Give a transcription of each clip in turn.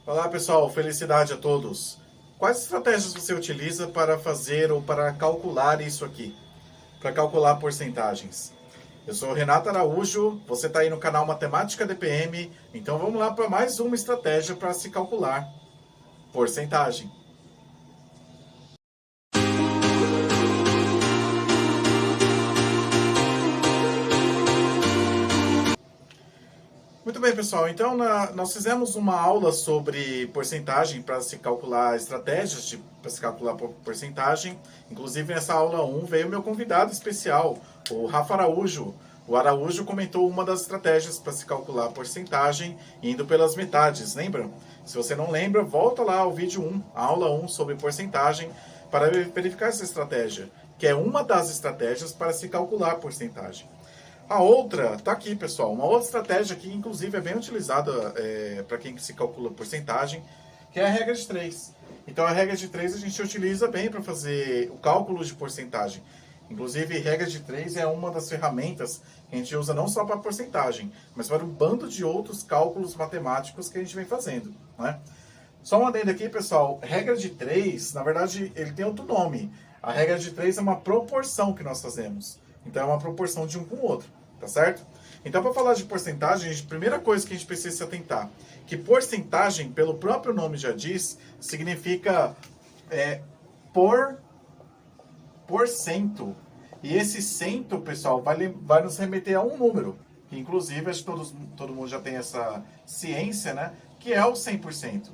Olá pessoal, felicidade a todos. Quais estratégias você utiliza para fazer ou para calcular isso aqui? Para calcular porcentagens. Eu sou o Renato Araújo, você está aí no canal Matemática DPM, então vamos lá para mais uma estratégia para se calcular porcentagem. Muito bem, pessoal. Então, nós fizemos uma aula sobre porcentagem para se calcular estratégias para se calcular porcentagem. Inclusive, nessa aula 1 veio meu convidado especial, o Rafa Araújo. O Araújo comentou uma das estratégias para se calcular porcentagem indo pelas metades, lembram? Se você não lembra, volta lá ao vídeo 1, a aula 1 sobre porcentagem, para verificar essa estratégia, que é uma das estratégias para se calcular porcentagem. A outra, tá aqui pessoal, uma outra estratégia que inclusive é bem utilizada para quem se calcula porcentagem, que é a regra de 3. Então a regra de 3 a gente utiliza bem para fazer o cálculo de porcentagem. Inclusive, regra de 3 é uma das ferramentas que a gente usa não só para porcentagem, mas para um bando de outros cálculos matemáticos que a gente vem fazendo, né? Só um adendo aqui, pessoal, regra de 3, na verdade, ele tem outro nome. A regra de 3 é uma proporção que nós fazemos. Então, é uma proporção de um com o outro, tá certo? Então, para falar de porcentagem, a primeira coisa que a gente precisa se atentar, que porcentagem, pelo próprio nome já diz, significa por cento. E esse cento, pessoal, vai nos remeter a um número, que inclusive, acho que todo mundo já tem essa ciência, né? Que é o 100%.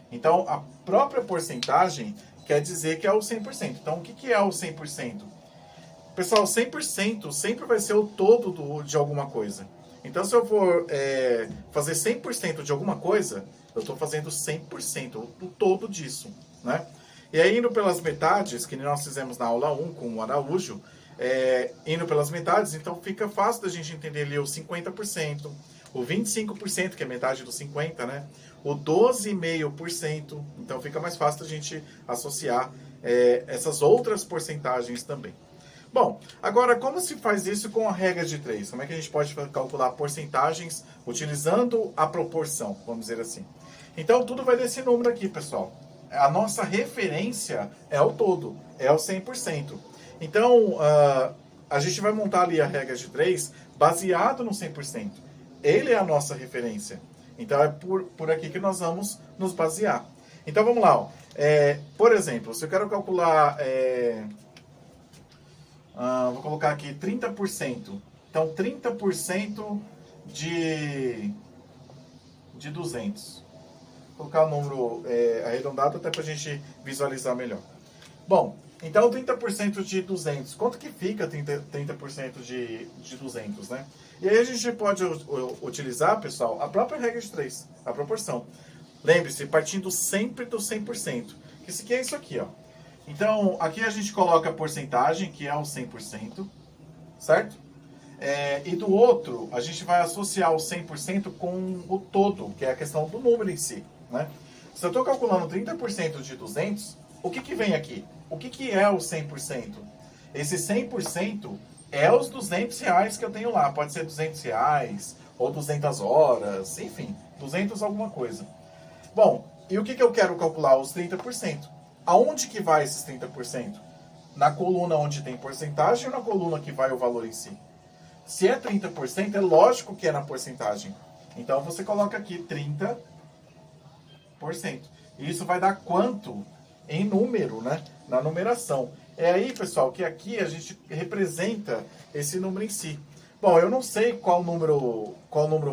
Então, a própria porcentagem quer dizer que é o 100%. Então, o que é o 100%? Pessoal, 100% sempre vai ser o todo de alguma coisa. Então, se eu for fazer 100% de alguma coisa, eu estou fazendo 100%, o todo disso, né? E aí, indo pelas metades, que nós fizemos na aula 1 com o Araújo, indo pelas metades, então fica fácil da gente entender ali o 50%, o 25%, que é metade do 50%, né? O 12,5%, então fica mais fácil da gente associar essas outras porcentagens também. Bom, agora como se faz isso com a regra de 3? Como é que a gente pode calcular porcentagens utilizando a proporção, vamos dizer assim? Então tudo vai desse número aqui, pessoal. A nossa referência é o todo, é o 100%. Então, a gente vai montar ali a regra de 3 baseado no 100%. Ele é a nossa referência. Então, é por aqui que nós vamos nos basear. Então, vamos lá. Ó. Por exemplo, se eu quero calcular... vou colocar aqui 30%. Então, 30% de 200. Vou colocar o número arredondado até para a gente visualizar melhor. Bom, então 30% de 200. Quanto que fica 30% de 200, né? E aí a gente pode utilizar, pessoal, a própria regra de 3, a proporção. Lembre-se, partindo sempre do 100%. Que isso aqui é isso aqui, ó. Então, aqui a gente coloca a porcentagem, que é o 100%, certo? E do outro, a gente vai associar o 100% com o todo, que é a questão do número em si, né? Se eu estou calculando 30% de 200, o que vem aqui? O que é o 100%? Esse 100% é os R$ 200 que eu tenho lá. Pode ser R$ 200 ou 200 horas, enfim, 200 alguma coisa. Bom, e o que eu quero calcular? Os 30%. Aonde que vai esses 30%? Na coluna onde tem porcentagem ou na coluna que vai o valor em si? Se é 30%, é lógico que é na porcentagem. Então você coloca aqui 30%. E isso vai dar quanto em número, né? Na numeração. É aí, pessoal, que aqui a gente representa esse número em si. Bom, eu não sei qual número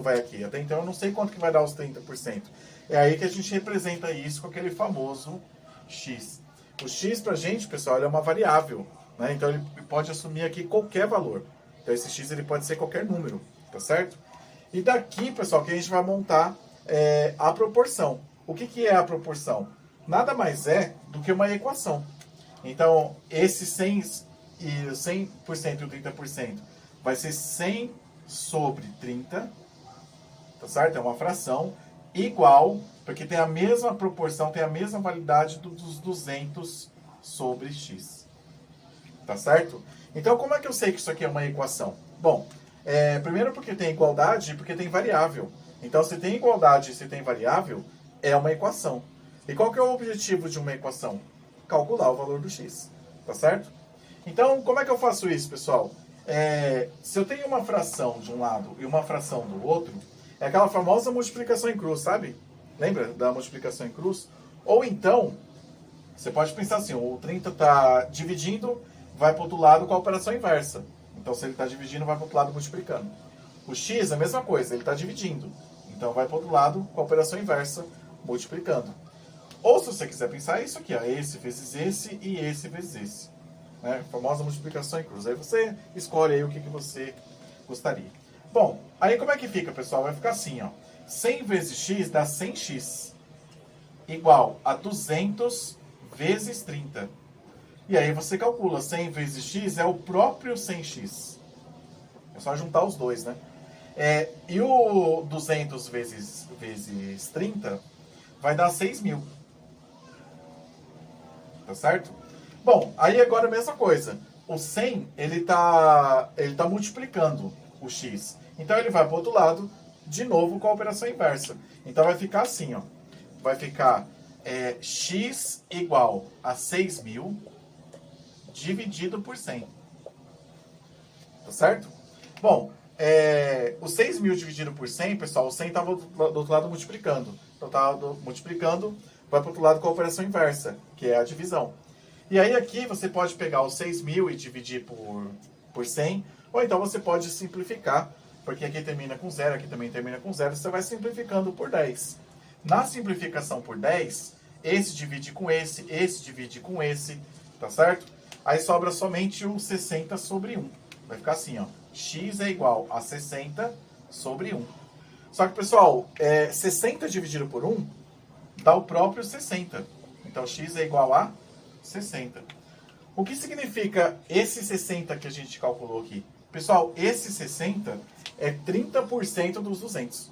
vai aqui. Até então eu não sei quanto que vai dar os 30%. É aí que a gente representa isso com aquele famoso x. O x pra gente, pessoal, ele é uma variável, né? Então ele pode assumir aqui qualquer valor. Então esse x ele pode ser qualquer número, tá certo? E daqui, pessoal, que a gente vai montar a proporção. O que é a proporção? Nada mais é do que uma equação. Então, esse 100% e o 100% e o 30% vai ser 100 sobre 30, tá certo? É uma fração igual, porque tem a mesma proporção, tem a mesma validade dos 200 sobre x. Tá certo? Então, como é que eu sei que isso aqui é uma equação? Bom, primeiro porque tem igualdade e porque tem variável. Então, se tem igualdade e se tem variável, é uma equação. E qual que é o objetivo de uma equação? Calcular o valor do x, tá certo? Então, como é que eu faço isso, pessoal? Se eu tenho uma fração de um lado e uma fração do outro, é aquela famosa multiplicação em cruz, sabe? Lembra da multiplicação em cruz? Ou então, você pode pensar assim, o 30 está dividindo, vai para o outro lado com a operação inversa. Então, se ele está dividindo, vai para o outro lado multiplicando. O x é a mesma coisa, ele está dividindo. Então, vai para o outro lado com a operação inversa, multiplicando. Ou, se você quiser pensar, é isso aqui, ó, esse vezes esse e esse vezes esse. Né? A famosa multiplicação em cruz. Aí você escolhe aí o que você gostaria. Bom, aí como é que fica, pessoal? Vai ficar assim, ó. 100 vezes x dá 100x. Igual a 200 vezes 30. E aí você calcula, 100 vezes x é o próprio 100x. É só juntar os dois, né? E o 200 vezes 30 vai dar 6.000. Tá certo? Bom, aí agora a mesma coisa. O 100, ele tá multiplicando o x. Então ele vai para o outro lado, de novo com a operação inversa. Então vai ficar assim, ó. Vai ficar x igual a 6.000 dividido por 100. Tá certo? Bom, o 6.000 dividido por 100, pessoal, o 100 estava do outro lado multiplicando. Então estava multiplicando, vai para o outro lado com a operação inversa, que é a divisão. E aí aqui você pode pegar os 6.000 e dividir por 100, ou então você pode simplificar, porque aqui termina com 0, aqui também termina com 0, você vai simplificando por 10. Na simplificação por 10, esse divide com esse divide com esse, tá certo? Aí sobra somente o 60 sobre 1. Vai ficar assim, ó. X é igual a 60 sobre 1. Só que, pessoal, 60 dividido por 1 dá o próprio 60. Então, x é igual a 60. O que significa esse 60 que a gente calculou aqui? Pessoal, esse 60 é 30% dos 200.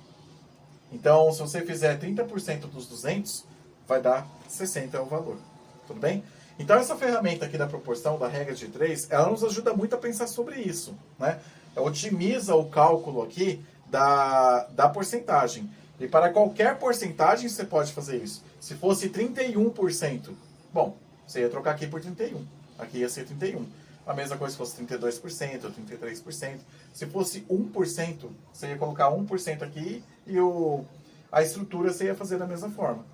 Então, se você fizer 30% dos 200, vai dar 60 é o valor. Tudo bem? Então, essa ferramenta aqui da proporção, da regra de 3, ela nos ajuda muito a pensar sobre isso, né? Otimiza o cálculo aqui da porcentagem. E para qualquer porcentagem você pode fazer isso. Se fosse 31%, bom, você ia trocar aqui por 31. Aqui ia ser 31. A mesma coisa se fosse 32% ou 33%. Se fosse 1%, você ia colocar 1% aqui e a estrutura você ia fazer da mesma forma.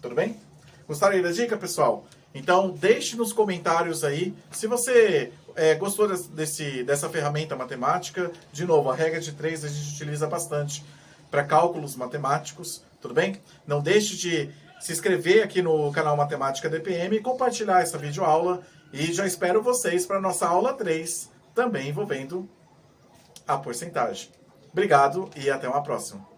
Tudo bem? Gostaram aí da dica, pessoal? Então, deixe nos comentários aí se você gostou dessa ferramenta matemática. De novo, a regra de 3 a gente utiliza bastante para cálculos matemáticos, tudo bem? Não deixe de se inscrever aqui no canal Matemática DPM e compartilhar essa videoaula. E já espero vocês para a nossa aula 3, também envolvendo a porcentagem. Obrigado e até uma próxima.